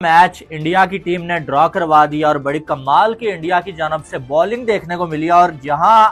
Match India की team ने draw करवा दिया और बड़ी कमाल की इंडिया की जानब से बॉलिंग देखने को मिली। और जहां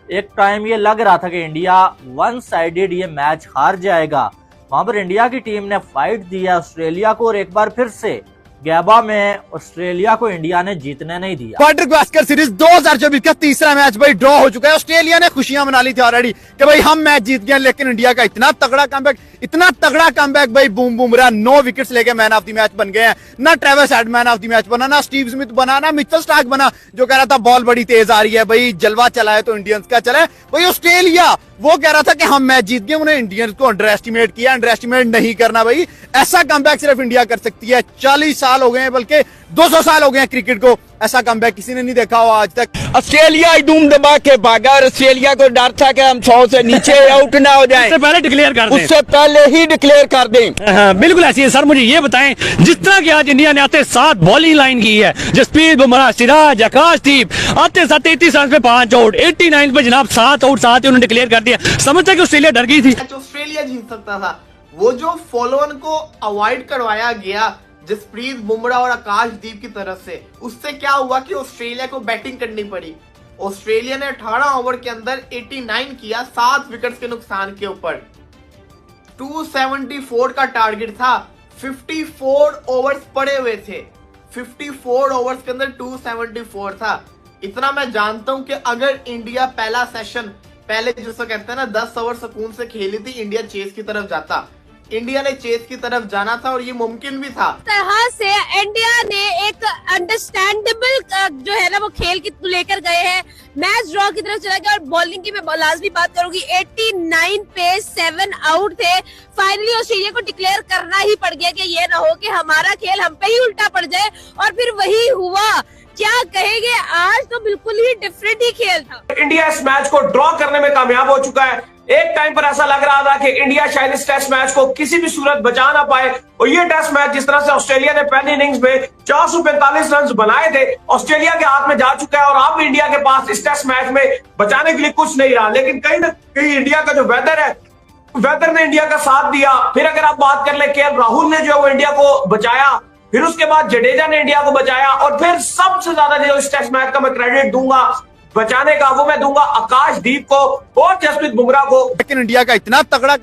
एक टाइम ये लग रहा था कि इंडिया वन साइडेड ये मैच हार जाएगा, वहां पर इंडिया की टीम ने फाइट दिया ऑस्ट्रेलिया को और एक बार फिर से गैबा में ऑस्ट्रेलिया को इंडिया ने जीतने नहीं दिया। क्वार्टर गवास्कर सीरीज 2024 का तीसरा मैच भाई ड्रॉ हो चुका है। ऑस्ट्रेलिया ने खुशियां मना ली थी ऑलरेडी कि भाई हम मैच जीत गए, लेकिन इंडिया का इतना तगड़ा कमबैक भाई बूम बुमराह 9 विकेट्स लेके मैन ऑफ द मैच बन गए हैं। ना Travis head man of the match बना, ना स्टीव स्मिथ बना, ना मिचेल स्टार्क बना जो कह रहा था बॉल बड़ी तेज आ रही है, भाई जलवा चला है तो इंडियंस का चला है। भाई ऑस्ट्रेलिया वो कह रहा था कि हम मैच जीत गए, उन्हें इंडियंस को अंडर एस्टिमेट किया। अंडर एस्टिमेट नहीं करना भाई, ऐसा कमबैक सिर्फ इंडिया कर सकती है। 40 साल हो गए हैं, बल्कि 200 साल हो गए हैं क्रिकेट को, ऐसा कमबैक किसी ने नहीं देखा हो आज तक। ऑस्ट्रेलिया धूम दबा के भागा और ऑस्ट्रेलिया को डर था कि हम 100 से नीचे आउट ना हो जाएं। उससे पहले डिक्लेयर कर दें, उससे पहले ही डिक्लेयर कर दें। हाँ, बिल्कुल ऐसी है। सर मुझे ये बताएं, जिस तरह की आज इंडिया ने आते 7 बॉलिंग लाइन की है, जसप्रीत बुमराह, सिराज, आकाशदीप, आते 37 रन पे 5 आउट, 89 पे जनाब 7 आउट साथ ही उन्होंने डिक्लेयर कर दिया। समझते कि ऑस्ट्रेलिया डर गई थी। ऑस्ट्रेलिया जीत सकता था। वो जो फॉलो ऑन को अवॉइड करवाया गया जसप्रीत बुमराह और आकाशदीप की तरफ से, उससे क्या हुआ कि ऑस्ट्रेलिया को बैटिंग करनी पड़ी। ऑस्ट्रेलिया ने 18 ओवर के अंदर 89 किया 7 विकेट्स के नुकसान के ऊपर। 274 का टारगेट था, 54 ओवर्स पड़े हुए थे। 54 ओवर्स के अंदर 274 था। इतना मैं जानता हूं कि अगर इंडिया पहला सेशन पहले जिसको कहते हैं ना 10 ओवर सुकून से खेली थी, इंडिया चेस की तरफ जाता। इंडिया ने चेस की तरफ जाना था और ये मुमकिन भी था। तरह से इंडिया ने एक अंडरस्टैंडेबल जो है ना वो खेल की लेकर गए हैं, मैच ड्रॉ की तरफ चला गया। और बॉलिंग की मैं लाजमी बात करूंगी, 89 पे 7 आउट थे। फाइनली ऑस्ट्रेलिया को डिक्लेयर करना ही पड़ गया कि ये ना हो कि हमारा खेल हम पे ही उल्टा पड़ जाए, और फिर वही हुआ। क्या कहेंगे, आज तो बिल्कुल ही डिफरेंट ही खेल था। इंडिया इस मैच को ड्रॉ करने में कामयाब हो चुका है। एक टाइम पर ऐसा लग रहा था कि इंडिया शायद इस टेस्ट मैच को किसी भी सूरत बचा ना पाए, और ये टेस्ट मैच जिस तरह से ऑस्ट्रेलिया ने पहली इनिंग्स में 445 रन बनाए थे, ऑस्ट्रेलिया के हाथ में जा चुका है। और अब इंडिया के पास इस टेस्ट मैच में बचाने के लिए कुछ नहीं रहा। लेकिन कहीं ना कहीं इंडिया का जो वेदर है, वेदर ने इंडिया का साथ दिया। फिर अगर आप बात कर ले, केएल राहुल ने जो है वो इंडिया को बचाया, फिर उसके बाद जडेजा ने इंडिया को बचाया, और फिर सबसे ज्यादा जो इस टेस्ट मैच का मैं क्रेडिट दूंगा बचाने का, वो मैं दूंगा आकाशदीप को और जसप्रीत बुमराह को। लेकिन इंडिया का इतना तगड़ा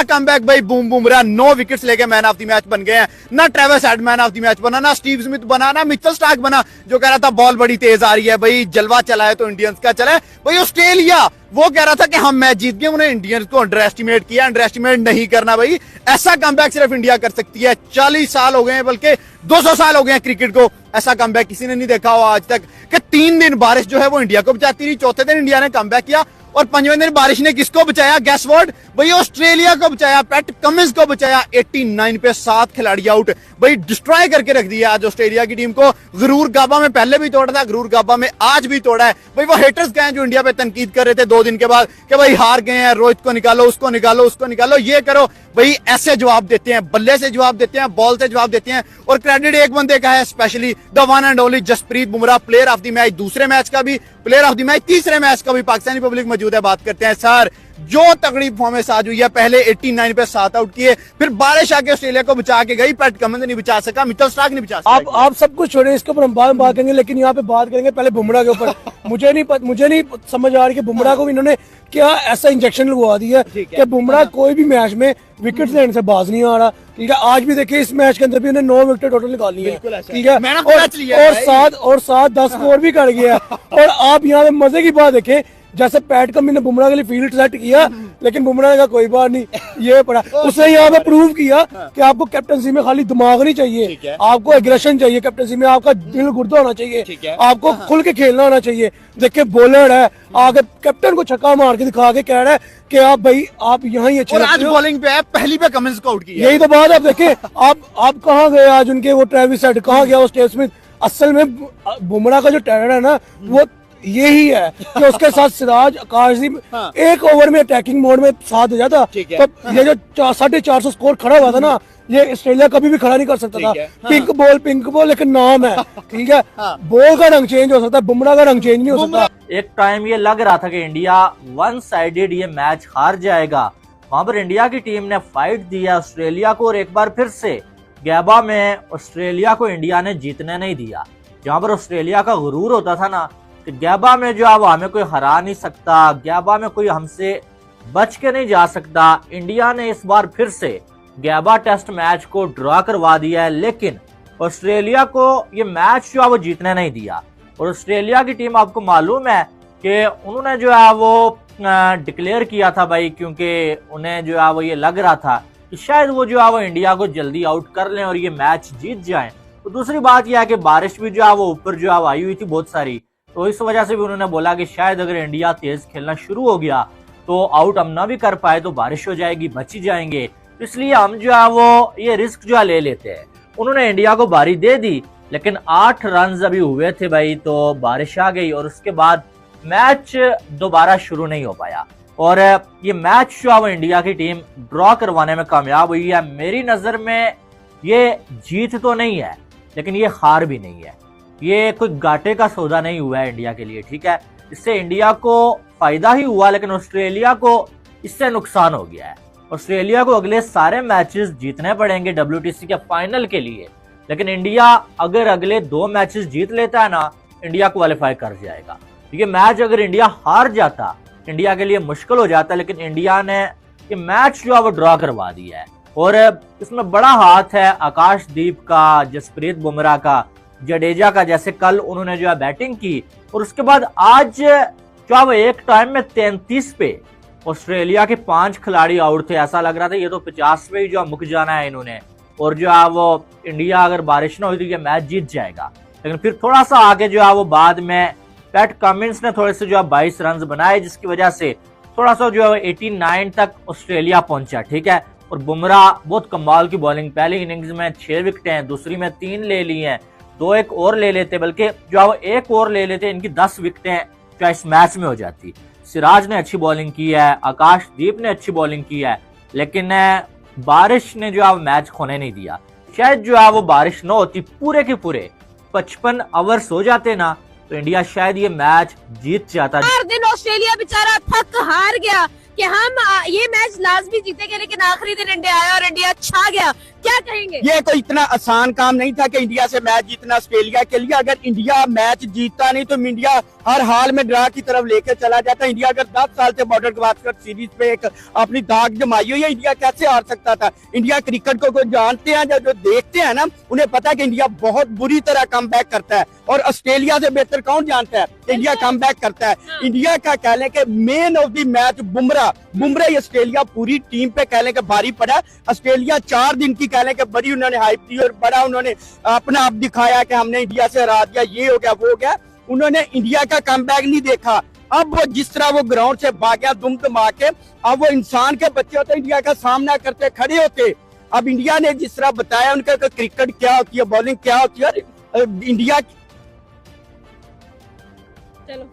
कमबैक भाई बूम बुमराह 9 विकेट्स लेके मैन ऑफ द मैच बन गए हैं। ना Travis head man of the match बना, ना स्टीव स्मिथ बना, ना मिचेल स्टार्क बना जो कह रहा था बॉल बड़ी तेज आ रही है, भाई जलवा चला है तो इंडियंस का चला है। भाई ऑस्ट्रेलिया वो कह रहा था कि हम मैच जीत गए, उन्हें इंडियंस को अंडर एस्टिमेट किया। अंडर एस्टिमेट नहीं करना भाई, ऐसा कमबैक सिर्फ इंडिया कर सकती है। 40 साल हो गए हैं, बल्कि 200 साल हो गए हैं क्रिकेट को, ऐसा कमबैक किसी ने नहीं देखा हो आज तक कि 3 दिन बारिश जो है वो इंडिया को बचाती रही। चौथे दिन इंडिया ने कमबैक किया और 5वें दिन बारिश ने किसको बचाया? Guess what? भाई ऑस्ट्रेलिया को बचाया, पैट कमिंस को बचाया। 89 पे 7 खिलाड़ी आउट, भाई डिस्ट्रॉय करके रख दिया आज ऑस्ट्रेलिया की टीम को। गरूर गाबा में पहले भी तोड़ा था, गरूर गाबा में आज भी तोड़ा है। भाई वो हेटर्स गए जो इंडिया पे तनकीद कर रहे थे 2 दिन के बाद कि भाई हार गए हैं, रोहित को निकालो, उसको निकालो, उसको निकालो, ये करो। भाई ऐसे जवाब देते हैं, बल्ले से जवाब देते हैं, बॉल से जवाब देते हैं। और क्रेडिट एक बंदे का है, specially the one and only Jasprit Bumrah, player of the match, दूसरे मैच का भी प्लेयर ऑफ द मैच, तीसरे मैच का भी। पाकिस्तानी पब्लिक मौजूद है, बात करते हैं। सर जो तगड़ी परफॉर्मेंस आज हुई है, पहले 89 पे 7 आउट किए, फिर बारिश आके ऑस्ट्रेलिया को बचा के गई। पैट कमिंस नहीं बचा सका, मिचेल स्टार्क नहीं बचा सका। आप सब कुछ छोड़े, इसके ऊपर हम बाद में बात करेंगे, लेकिन यहाँ पे बात करेंगे पहले बुमराह के ऊपर। मुझे नहीं समझ आ रही कि बुमराह को इन्होंने क्या ऐसा इंजेक्शन लगवा दिया कि बुमराह कोई भी मैच में विकेट लेने से बाज नहीं आ रहा। ठीक है, आज भी देखिए इस मैच के अंदर भी उन्हें 9 विकेट टोटल निकाली है। ठीक है, और 7-10 स्कोर भी कर गया। और आप यहाँ पे मजे की बात देखें, जैसे पैट कमिंस ने बुमराह के लिए फील्ड सेट किया, लेकिन बुमराह ने कहा कोई बात नहीं, ये पड़ा। उसने यहाँ पे प्रूव किया कि आपको कैप्टनसी में खाली दिमाग नहीं चाहिए, आपको एग्रेशन चाहिए। कैप्टनसी में आपका दिल गुर्दा होना चाहिए, आपको खुल के खेलना होना चाहिए। देखिए बॉलर है, आगे कैप्टन को छक्का मार के दिखा के कह रहा है कि आप भाई आप यहाँ ही अच्छे। और आज बॉलिंग पे है, पहली पे कमिंस को आउट किया। यही तो बात। आप देखें, आप कहाँ गए आज उनके वो ट्रेविस हेड, कहाँ गया वो स्टीव स्मिथ? असल में बुमराह का जो टैलेंट है ना वो यही है कि उसके साथ सिराज, आकाशदीप एक ओवर में अटैकिंग मोड में साथ हो जाता। तो ये जो 450 स्कोर खड़ा हुआ था ना, ये ऑस्ट्रेलिया कभी भी खड़ा नहीं कर सकता था। पिंक बॉल लेकिन नाम है। ठीक है, बॉल का रंग चेंज हो सकता है, बुमराह का रंग चेंज नहीं हो सकता। एक टाइम ये लग रहा था कि इंडिया वन साइडेड ये मैच हार जाएगा, वहां पर इंडिया की टीम ने फाइट दिया ऑस्ट्रेलिया को और एक बार फिर से गैबा में ऑस्ट्रेलिया को इंडिया ने जीतने नहीं दिया। जहां पर ऑस्ट्रेलिया का गुरूर होता था ना कि गैबा में जो है वो हमें कोई हरा नहीं सकता, गैबा में कोई हमसे बच के नहीं जा सकता, इंडिया ने इस बार फिर से गैबा टेस्ट मैच को ड्रॉ करवा दिया है। लेकिन ऑस्ट्रेलिया को ये मैच जो है वो जीतने नहीं दिया। और ऑस्ट्रेलिया की टीम, आपको मालूम है कि उन्होंने जो है वो डिक्लेयर किया था भाई, क्योंकि उन्हें जो है वो ये लग रहा था कि शायद वो जो है वो इंडिया को जल्दी आउट कर लें और ये मैच जीत जाएं। तो दूसरी बात यह है कि बारिश भी जो है वो ऊपर जो है वो आई हुई थी बहुत सारी, तो इस वजह से भी उन्होंने बोला कि शायद अगर इंडिया तेज खेलना शुरू हो गया तो आउट हम ना भी कर पाए तो बारिश हो जाएगी, बच ही जाएंगे। तो इसलिए हम जो है वो ये रिस्क जो है ले लेते हैं। उन्होंने इंडिया को बारी दे दी, लेकिन 8 रन अभी हुए थे भाई, तो बारिश आ गई और उसके बाद मैच दोबारा शुरू नहीं हो पाया और ये मैच जो है वो इंडिया की टीम ड्रॉ करवाने में कामयाब हुई है। मेरी नजर में ये जीत तो नहीं है, लेकिन ये हार भी नहीं है। ये कोई घाटे का सौदा नहीं हुआ है इंडिया के लिए, ठीक है। इससे इंडिया को फायदा ही हुआ, लेकिन ऑस्ट्रेलिया को इससे नुकसान हो गया है। ऑस्ट्रेलिया को अगले सारे मैचेस जीतने पड़ेंगे WTC के फाइनल के लिए, लेकिन इंडिया अगर अगले 2 मैचेस जीत लेता है ना, इंडिया क्वालिफाई कर जाएगा। ये मैच अगर इंडिया हार जाता, इंडिया के लिए मुश्किल हो जाता, लेकिन इंडिया ने ये मैच जो है वो ड्रॉ करवा दिया है। और इसमें बड़ा हाथ है आकाशदीप का, जसप्रीत बुमराह का, जडेजा का। जैसे कल उन्होंने जो है बैटिंग की और उसके बाद आज जो है वो एक टाइम में 33 पे ऑस्ट्रेलिया के 5 खिलाड़ी आउट थे। ऐसा लग रहा था ये तो 50 पे ही जो मुक जाना है इन्होंने, और जो है वो इंडिया अगर बारिश ना हुई तो ये मैच जीत जाएगा। लेकिन फिर थोड़ा सा आगे जो है वो बाद में पैट कमिंस ने थोड़े से जो है 22 रन बनाए, जिसकी वजह से थोड़ा सा जो है 89 तक ऑस्ट्रेलिया पहुंचा, ठीक है। और बुमराह बहुत कमाल की बॉलिंग, पहली इनिंग्स में 6 विकेटें हैं, दूसरी में 3 ले ली हैं, 2 एक और ले लेते, बल्कि जो है वो 1 और ले लेते, इनकी 10 विकेटें जो इस मैच में हो जाती। सिराज ने अच्छी बॉलिंग की है, आकाशदीप ने अच्छी बॉलिंग की है, लेकिन बारिश ने जो है मैच खोने नहीं दिया। शायद जो है वो बारिश न होती, पूरे के पूरे 55 ओवर्स हो जाते ना, तो इंडिया शायद ये मैच जीत जाता। 4 दिन ऑस्ट्रेलिया बेचारा थक हार गया कि हम ये मैच लाजमी जीतेंगे, लेकिन आखिरी दिन इंडिया आया और इंडिया छा गया। क्या कहेंगे? ये कोई इतना आसान काम नहीं था कि इंडिया से मैच जीतना ऑस्ट्रेलिया के लिए। अगर इंडिया मैच जीतता नहीं तो इंडिया हर हाल में ड्रा की तरफ लेकर चला जाता। इंडिया अगर 10 साल से बॉर्डर गावस्कर सीरीज पे एक अपनी दाग जमाई हुई है, इंडिया कैसे हार सकता था? इंडिया क्रिकेट को कोई जानते हैं, जो देखते हैं ना, उन्हें पता है कि इंडिया बहुत बुरी तरह कम बैक करता है, और ऑस्ट्रेलिया से बेहतर कौन जानता है? इंडिया कम बैक करता है। इंडिया का कह लें कि main of the match Bumrah Australia पूरी टीम पे कह लें कि भारी पड़ा। ऑस्ट्रेलिया 4 दिन की कह लें कि बड़ी उन्होंने हाइप दी और बड़ा उन्होंने अपना आप दिखाया कि हमने इंडिया से हरा दिया, ये हो गया वो हो गया। उन्होंने इंडिया का कमबैक नहीं देखा। अब वो जिस तरह वो ग्राउंड से भागा दुम दमा के, अब वो इंसान के बच्चे होते इंडिया का सामना करते खड़े होते। अब इंडिया ने जिस तरह बताया उनका क्रिकेट क्या होती है, बॉलिंग क्या होती है, इंडिया चलो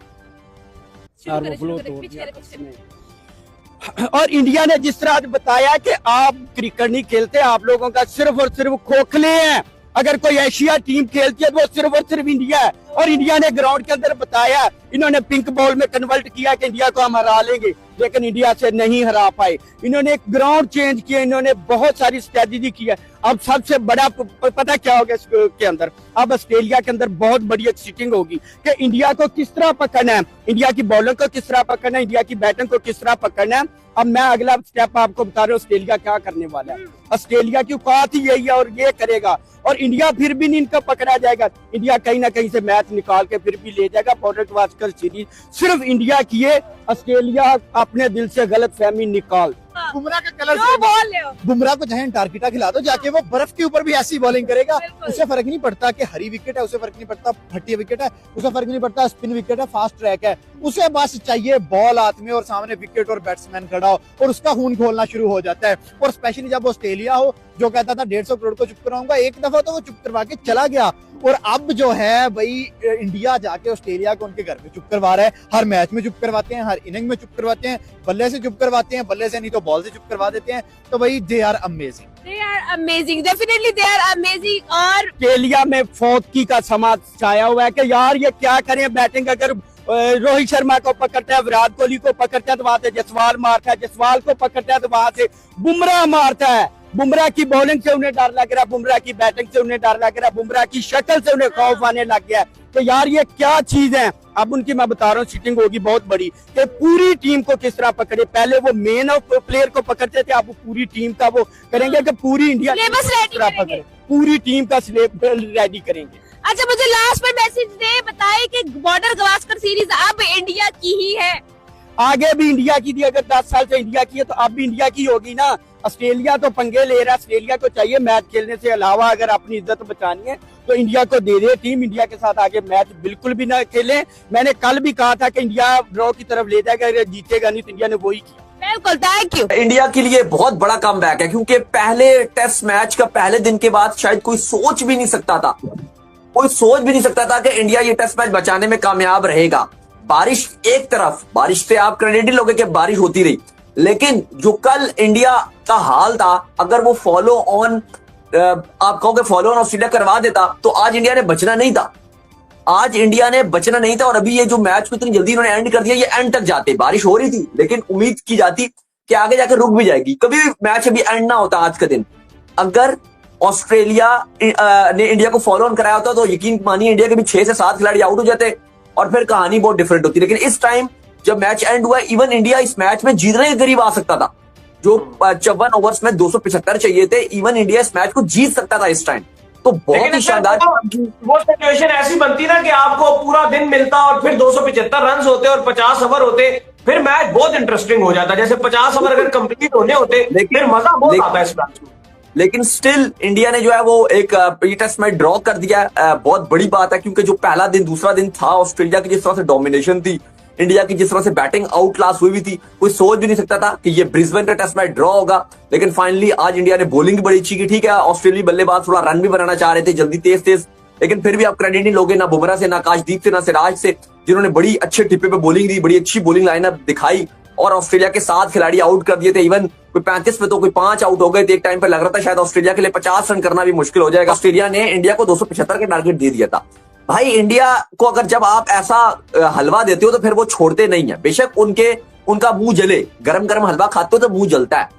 और इंडिया ने जिस तरह आज बताया कि आप क्रिकेट नहीं खेलते, आप लोगों का सिर्फ और सिर्फ खोखले हैं। अगर कोई एशिया टीम खेलती है तो वो सिर्फ और सिर्फ इंडिया है। और इंडिया ने ग्राउंड के अंदर बताया, इन्होंने पिंक बॉल में कन्वर्ट किया कि इंडिया को हम हरा लेंगे, लेकिन इंडिया से नहीं हरा पाए। इन्होंने एक ग्राउंड चेंज किया, इन्होंने बहुत सारी स्ट्रेटेजी की है। अब सबसे बड़ा पता क्या होगा इसके अंदर, अब ऑस्ट्रेलिया के अंदर बहुत बड़ी एक सिटिंग होगी कि इंडिया को किस तरह पकड़ना है, इंडिया की बॉलिंग को किस तरह पकड़ना है, इंडिया की बैटिंग को किस तरह पकड़ना है। अब मैं अगला स्टेप आपको बता रहा हूँ ऑस्ट्रेलिया क्या करने वाला है। ऑस्ट्रेलिया की औकात ही यही है और ये करेगा, और इंडिया फिर भी नहीं इनका पकड़ा जाएगा। इंडिया कहीं ना कहीं से मैच निकाल के फिर भी ले जाएगा। बॉर्डर गावस्कर सीरीज सिर्फ इंडिया की है, ऑस्ट्रेलिया अपने दिल से गलत फहमी निकाल। बुमराह का कलर जो बोल रहे हो, बुमराह को चाहे अंटार्कटिका खिला दो जाके, वो बर्फ के ऊपर भी ऐसी बॉलिंग करेगा। उसे फर्क नहीं पड़ता कि हरी विकेट है, उसे फर्क नहीं पड़ता फटी विकेट है, उसे फर्क नहीं पड़ता स्पिन विकेट है, फास्ट ट्रैक है। उसे बस चाहिए बॉल हाथ में और सामने विकेट और बैट्समैन खड़ा हो, और उसका खून खोलना शुरू हो जाता है। और स्पेशली जब ऑस्ट्रेलिया हो जो कहता था 150 करोड़ को चुप कराऊंगा, एक दफा तो वो चुप करवा के चला गया। और अब जो है भाई इंडिया जाके ऑस्ट्रेलिया को उनके घर में चुप करवा रहा है। हर मैच में चुप करवाते हैं, हर इनिंग में चुप करवाते हैं, बल्ले से चुप करवाते हैं, बल्ले से नहीं तो बॉल से चुप करवा देते हैं। तो भाई they are amazing, definitely they are amazing. और ऑस्ट्रेलिया में फौतकी का समा छाया हुआ है कि यार ये क्या करें बैटिंग। अगर रोहित शर्मा को पकड़ता है, विराट कोहली को पकड़ता है तो वहां से जसवाल मारता है, जसवाल को पकड़ता है तो वहां से बुमराह मारता है। बुमराह की बॉलिंग से उन्हें डर लग रहा है, बुमराह की बैटिंग से उन्हें डर लग रहा है, बुमराह की शक्ल से उन्हें खौफ आने लग गया है। तो यार ये क्या चीज है। अब उनकी मैं बता रहा हूँ सिटिंग होगी बहुत बड़ी कि पूरी टीम को किस तरह पकड़े। पहले वो मेन ऑफ प्लेयर को पकड़ते थे, अब वो पूरी टीम का वो करेंगे कि पूरी इंडिया सिलेबस रेडी करेंगे। पूरी टीम का सिलेबस रेडी करेंगे। अच्छा, मुझे लास्ट में मैसेज दे बताए कि बॉर्डर गवास्कर सीरीज अब इंडिया की ही है। आगे भी इंडिया की थी, अगर 10 साल से इंडिया की है तो अब भी इंडिया की होगी ना। ऑस्ट्रेलिया तो पंगे ले रहा है, ऑस्ट्रेलिया को चाहिए मैच खेलने से अलावा अगर अपनी इज्जत बचानी है तो इंडिया को दे दे। टीम इंडिया के साथ आगे मैच बिल्कुल भी ना खेले। मैंने कल भी कहा था कि इंडिया ड्रॉ की तरफ ले जाएगा, अगर जीतेगा नहीं तो इंडिया ने वही किया। बिल्कुल, थैंक यू। इंडिया के लिए बहुत बड़ा कमबैक है, क्योंकि पहले टेस्ट मैच का पहले दिन के बाद शायद कोई सोच भी नहीं सकता था, कोई सोच भी नहीं सकता था कि इंडिया ये टेस्ट मैच बचाने में कामयाब रहेगा। बारिश एक तरफ, बारिश से आप क्रेडिट ही लोगे कि बारिश होती रही, लेकिन जो कल इंडिया का हाल था, अगर वो फॉलो ऑन आप कहोगे फॉलो ऑन ऑस्ट्रेलिया करवा देता तो आज इंडिया ने बचना नहीं था, आज इंडिया ने बचना नहीं था। और अभी ये जो मैच को इतनी जल्दी इन्होंने एंड कर दिया, ये एंड तक जाते, बारिश हो रही थी लेकिन उम्मीद की जाती कि आगे जाकर रुक भी जाएगी, कभी भी मैच अभी एंड ना होता आज का दिन। अगर ऑस्ट्रेलिया ने इंडिया को फॉलो ऑन कराया होता तो यकीन मानिए इंडिया के भी 6 से 7 खिलाड़ी आउट हो जाते और फिर कहानी बहुत डिफरेंट होती। लेकिन इस टाइम जब मैच एंड हुआ, इवन इंडिया इस मैच में जीतने के करीब आ सकता था। जो 54 ओवर्स में 275 चाहिए थे, इवन इंडिया इस मैच को जीत सकता था इस टाइम। तो बहुत ही शानदार वो सिचुएशन ऐसी बनती ना कि आपको पूरा दिन मिलता और फिर 275 रन होते और 50 ओवर होते, फिर मैच बहुत इंटरेस्टिंग हो जाता। जैसे 50 ओवर अगर कंप्लीट होने होते फिर मजा बहुत आता इस मैच में। लेकिन स्टिल इंडिया ने जो है वो एक टेस्ट मैच ड्रॉ कर दिया। बहुत बड़ी बात है, क्योंकि जो पहला दिन दूसरा दिन था, ऑस्ट्रेलिया की जिस तरह से डोमिनेशन थी, इंडिया की जिस तरह से बैटिंग आउट क्लास हुई भी थी, कोई सोच भी नहीं सकता था कि ये ब्रिस्बेन का टेस्ट मैच ड्रॉ होगा। लेकिन फाइनली आज इंडिया ने बॉलिंग भी बड़ी अच्छी की। ठीक है, ऑस्ट्रेलियाई बल्लेबाज थोड़ा रन भी बनाना चाह रहे थे जल्दी तेज, लेकिन फिर भी आप क्रेडिट नहीं लोगे ना बुमराह से, ना आकाशदीप से, ना सिराज से, जिन्होंने बड़ी अच्छे टिप्पे पे बॉलिंग दी, बड़ी अच्छी बॉलिंग लाइनअप दिखाई और ऑस्ट्रेलिया के 7 खिलाड़ी आउट कर दिए थे। इवन कोई 35 पे तो कोई 5 आउट हो गए थे। एक टाइम पे लग रहा था शायद ऑस्ट्रेलिया के लिए 50 रन करना भी मुश्किल हो जाएगा। ऑस्ट्रेलिया ने इंडिया को 275 का टारगेट दे दिया था। भाई इंडिया को अगर जब आप ऐसा हलवा देते हो तो फिर वो छोड़ते नहीं है। बेशक उनका मुंह जले, गरम गरम हलवा खाते हो तो मुंह जलता है।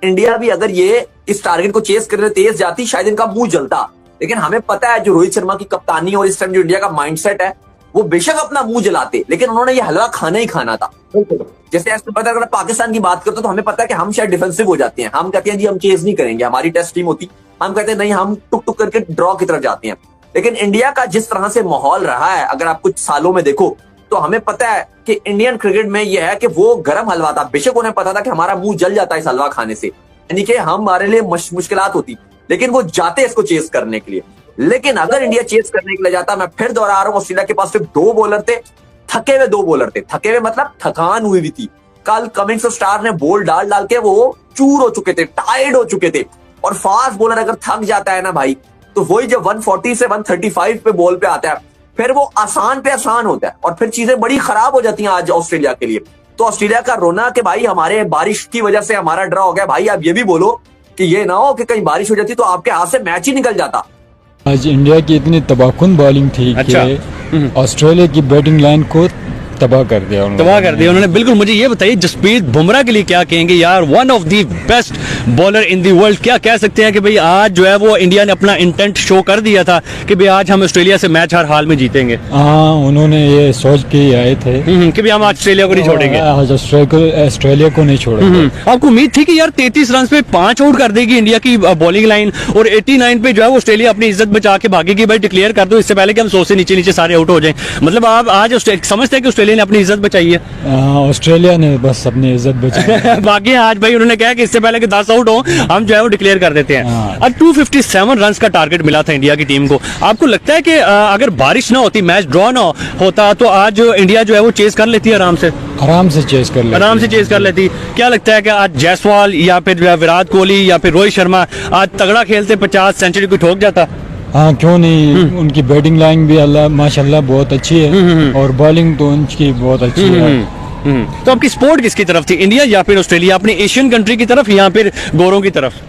इंडिया भी अगर ये इस टारगेट को चेस करने तेज जाती, शायद इनका मुंह जलता। लेकिन हमें पता है जो रोहित शर्मा की कप्तानी और इस टाइम जो इंडिया का माइंडसेट है, वो बेशक अपना मुंह जलाते, लेकिन उन्होंने ये हलवा खाना ही खाना था। जैसे ऐसे पता, अगर पाकिस्तान की बात करते तो हमें पता है कि हम शायद डिफेंसिव हो जाते हैं। हम कहते हैं जी हम चेज नहीं करेंगे, हमारी टेस्ट टीम होती, हम कहते हैं नहीं, हम टुक टुक करके ड्रॉ की तरफ जाते हैं। लेकिन इंडिया का जिस तरह से माहौल रहा है, अगर आप कुछ सालों में देखो तो हमें पता है कि इंडियन क्रिकेट में यह है कि वो गर्म हलवा था। बेशक उन्हें पता था कि हमारा मुंह जल जाता है इस हलवा खाने से, यानी कि हमारे लिए मुश्किलात होती, लेकिन वो जाते इसको चेस करने के लिए। लेकिन अगर इंडिया चेस करने के लिए जाता, मैं फिर दोहरा रहा हूं, ऑस्ट्रेलिया के पास सिर्फ 2 बॉलर थे, थके हुए 2 बॉलर थे। थके हुए मतलब थकान हुई भी थी। कल कमिंस और स्टार ने बॉल डाल के वो चूर हो चुके थे, टायर्ड हो चुके थे। और फास्ट बॉलर अगर थक जाता है ना भाई, तो वही जब 140 से 135 पे बॉल पे आता है, फिर वो आसान पे आसान होता है और फिर चीजें बड़ी खराब हो जाती हैं आज ऑस्ट्रेलिया के लिए। तो ऑस्ट्रेलिया का रोना कि भाई हमारे बारिश की वजह से हमारा ड्रॉ हो गया, भाई आप ये भी बोलो कि ये ना हो कि कहीं बारिश हो जाती तो आपके हाथ से मैच ही निकल जाता। आज इंडिया की इतनी तबाहकुन बॉलिंग थी कि ऑस्ट्रेलिया की बैटिंग लाइन को तबाह कर दिया उन्होंने। बिल्कुल, मुझे ये बताइए जसप्रीत बुमराह के लिए क्या कहेंगे यार, one of the best bowler in the world. क्या कह सकते हैं कि भाई आज जो है वो इंडिया ने अपना इंटेंट शो कर दिया था कि भाई आज हम ऑस्ट्रेलिया से मैच हर हाल में जीतेंगे। हाँ, उन्होंने ये सोच के ही आए थे कि भाई हम ऑस्ट्रेलिया को नहीं छोड़ेंगे, आज ऑस्ट्रेलिया को नहीं छोड़ेंगे। आपको उम्मीद थी कि यार 33 रन पे 5 आउट कर देगी इंडिया की बॉलिंग लाइन और 89 पे जो है वो ऑस्ट्रेलिया अपनी इज्जत बचा के भागेगी। भाई डिक्लेयर कर दो इससे पहले कि हम 100 से नीचे सारे आउट हो जाए। मतलब आप आज समझते हैं कि ऑस्ट्रेलिया ने अपनी इज्जत बचाई है। ऑस्ट्रेलिया ने बस अपनी इज्जत बचाई। बाकी आज भाई उन्होंने कहा कि इससे पहले कि 10 आउट हो हम जो है वो डिक्लेयर कर देते हैं। अब 257 रन का टारगेट मिला था इंडिया की टीम को। आपको लगता है कि अगर बारिश ना होती, मैच ड्रॉ ना होता, तो आज इंडिया जो है वो चेस कर लेती है आराम से चेस कर लेती। क्या लगता है कि आज जायसवाल या फिर विराट कोहली या फिर रोहित शर्मा आज तगड़ा खेलते 50 सेंचुरी को ठोक जाता? हाँ, क्यों नहीं। उनकी बैटिंग लाइन भी अल्लाह माशाल्लाह बहुत अच्छी है और बॉलिंग तो उनकी बहुत अच्छी है। तो आपकी सपोर्ट किसकी तरफ थी, इंडिया या फिर ऑस्ट्रेलिया, अपनी एशियन कंट्री की तरफ या फिर गोरों की तरफ?